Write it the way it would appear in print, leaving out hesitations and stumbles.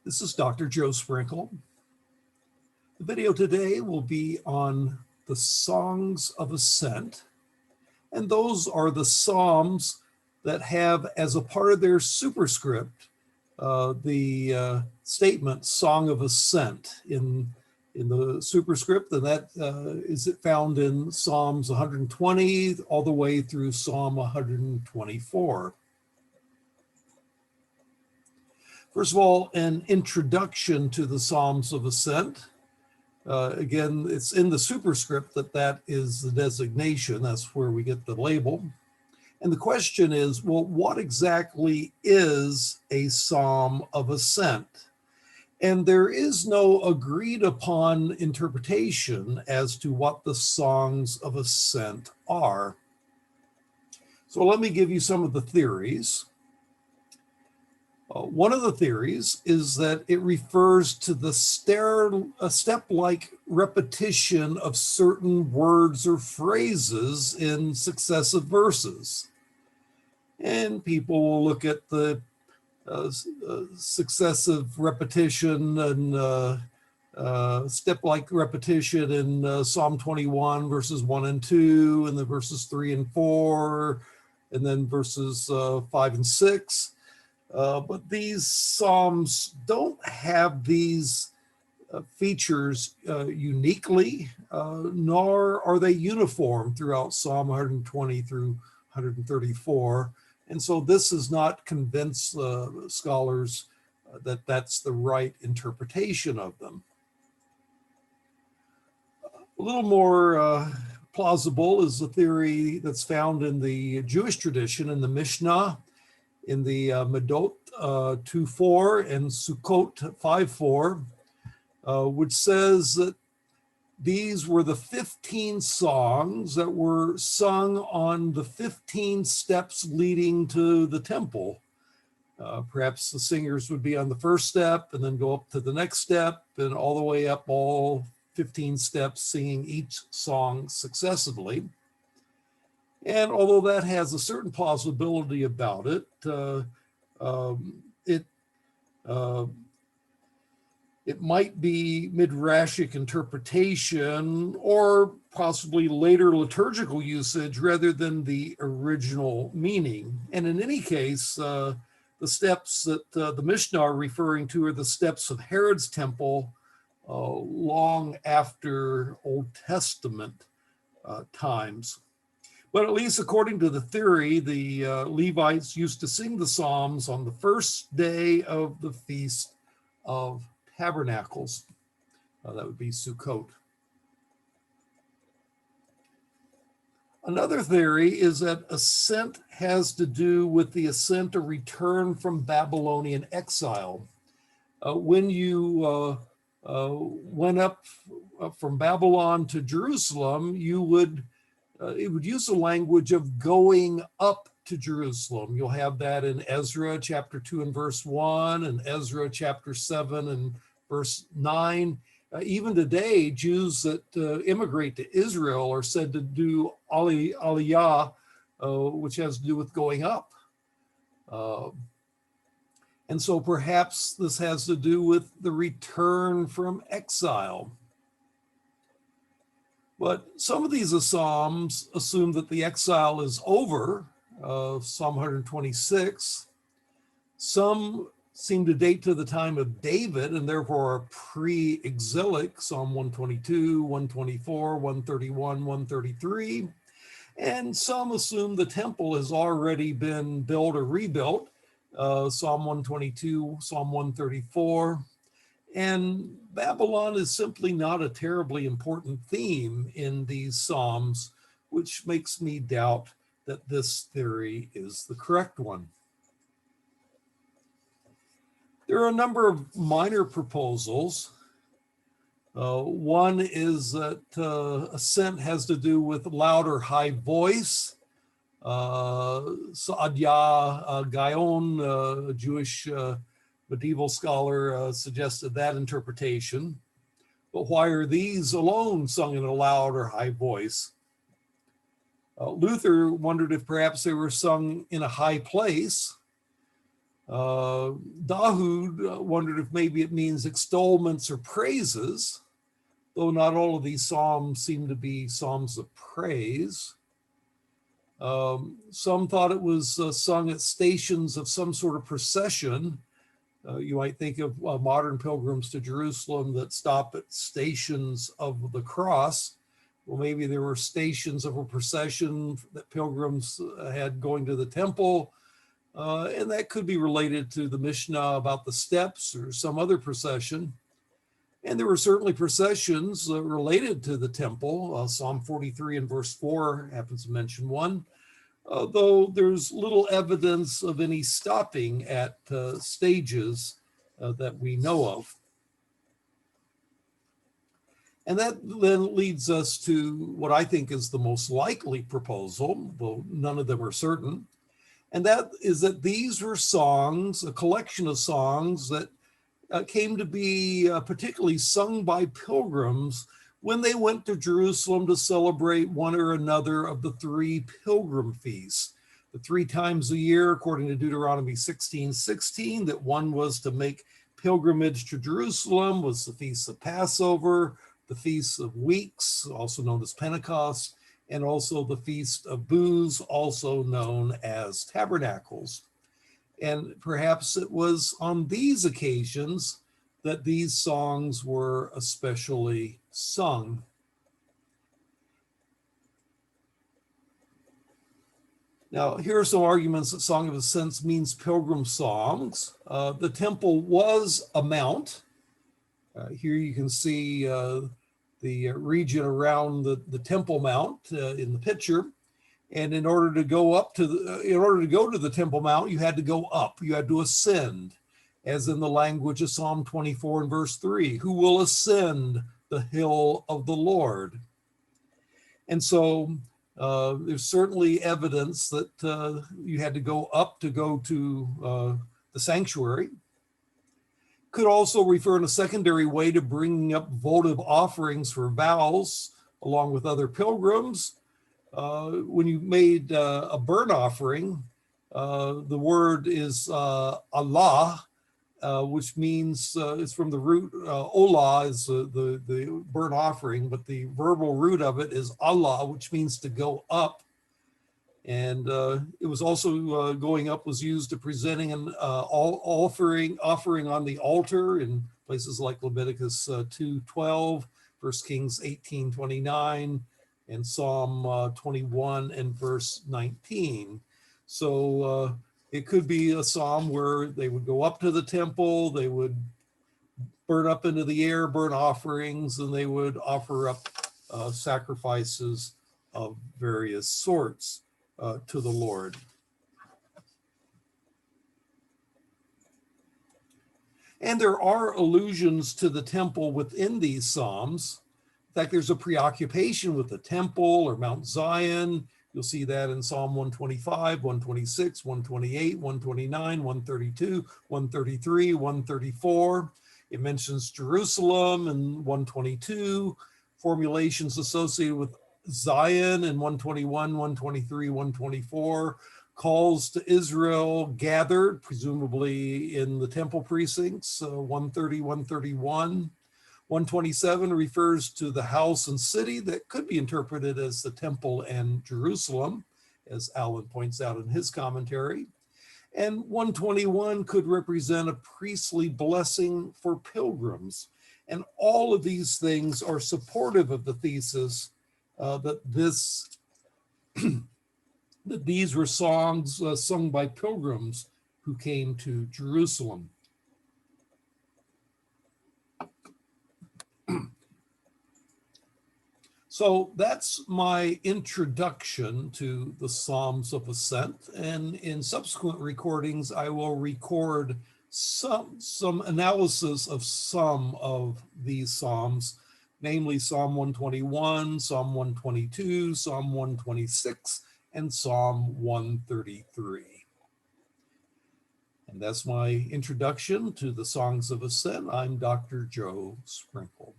This is Dr. Joe Sprinkle. The video today will be on the Songs of Ascent, and those are the psalms that have as a part of their superscript the statement Song of Ascent in the superscript, and that is found in Psalms 120 all the way through Psalm 124. First of all, an introduction to the Psalms of Ascent. Again, it's in the superscript that is the designation. That's where we get the label. And the question is, well, what exactly is a Psalm of Ascent? And there is no agreed upon interpretation as to what the Songs of Ascent are. So let me give you some of the theories. One of the theories is that it refers to the step-like repetition of certain words or phrases in successive verses. And people will look at the successive repetition and step-like repetition in Psalm 21, verses 1 and 2, and then verses 3 and 4, and then verses 5 and 6. But these psalms don't have these features uniquely, nor are they uniform throughout Psalm 120 through 134. And so this does not convince scholars that that's the right interpretation of them. A little more plausible is the theory that's found in the Jewish tradition in the Mishnah, in the Medot 2:4 and Sukkot 5:4, which says that these were the 15 songs that were sung on the 15 steps leading to the temple. Perhaps the singers would be on the first step and then go up to the next step and all the way up all 15 steps, singing each song successively. And although that has a certain plausibility about it, it might be midrashic interpretation or possibly later liturgical usage rather than the original meaning. And in any case, the steps that the Mishnah are referring to are the steps of Herod's temple long after Old Testament times. But at least according to the theory, the Levites used to sing the Psalms on the first day of the Feast of Tabernacles. That would be Sukkot. Another theory is that ascent has to do with the ascent or return from Babylonian exile. When you went up from Babylon to Jerusalem, it would use the language of going up to Jerusalem. You'll have that in Ezra chapter 2 and verse 1 and Ezra chapter 7 and verse 9. Even today, Jews that immigrate to Israel are said to do aliyah, which has to do with going up. And so perhaps this has to do with the return from exile. But some of these psalms assume that the exile is over, Psalm 126. Some seem to date to the time of David and therefore are pre-exilic, Psalm 122, 124, 131, 133. And some assume the temple has already been built or rebuilt, Psalm 122, Psalm 134. And Babylon is simply not a terribly important theme in these psalms, which makes me doubt that this theory is the correct one. There are a number of minor proposals. One is that ascent has to do with loud or high voice. Saadia Gaon, a Jewish medieval scholar, suggested that interpretation. But why are these alone sung in a loud or high voice? Luther wondered if perhaps they were sung in a high place. Dahoud wondered if maybe it means extolments or praises, though not all of these psalms seem to be psalms of praise. Some thought it was sung at stations of some sort of procession. You might think of modern pilgrims to Jerusalem that stop at stations of the cross. Well, maybe there were stations of a procession that pilgrims had going to the temple, and that could be related to the Mishnah about the steps or some other procession. And there were certainly processions related to the temple. Psalm 43 and verse 4 happens to mention one, though there's little evidence of any stopping at stages that we know of. And that then leads us to what I think is the most likely proposal, though none of them are certain. And that is that these were songs, a collection of songs that came to be particularly sung by pilgrims when they went to Jerusalem to celebrate one or another of the three pilgrim feasts. The 3 times a year, according to Deuteronomy 16:16, that one was to make pilgrimage to Jerusalem, was the Feast of Passover, the Feast of Weeks, also known as Pentecost, and also the Feast of Booths, also known as Tabernacles. And perhaps it was on these occasions that these songs were especially sung. Now, here are some arguments that Song of Ascent means pilgrim songs. The temple was a mount. Here you can see the region around the Temple Mount in the picture. And in order to go to the Temple Mount, you had to go up. You had to ascend, as in the language of Psalm 24 and verse 3. Who will ascend the hill of the Lord? And so there's certainly evidence that you had to go up to go to the sanctuary. Could also refer in a secondary way to bringing up votive offerings for vows along with other pilgrims. When you made a burnt offering, the word is Allah, which means it's from the root, Olah is the burnt offering, but the verbal root of it is Allah, which means to go up. And it was also going up was used to presenting an offering on the altar in places like Leviticus 2:12, 1 Kings 18:29, and Psalm 21 and verse 19. So it could be a psalm where they would go up to the temple, they would burn up into the air, burn offerings, and they would offer up sacrifices of various sorts to the Lord. And there are allusions to the temple within these psalms. In fact, there's a preoccupation with the temple or Mount Zion. You'll see that in Psalm 125, 126, 128, 129, 132, 133, 134. It mentions Jerusalem in 122, formulations associated with Zion in 121, 123, 124, calls to Israel gathered, presumably in the temple precincts, 130, 131. 127 refers to the house and city that could be interpreted as the temple and Jerusalem, as Alan points out in his commentary. And 121 could represent a priestly blessing for pilgrims. And all of these things are supportive of the thesis that these were songs sung by pilgrims who came to Jerusalem. So that's my introduction to the Psalms of Ascent, and in subsequent recordings, I will record some analysis of some of these Psalms, namely Psalm 121, Psalm 122, Psalm 126, and Psalm 133. And that's my introduction to the Songs of Ascent. I'm Dr. Joe Sprinkle.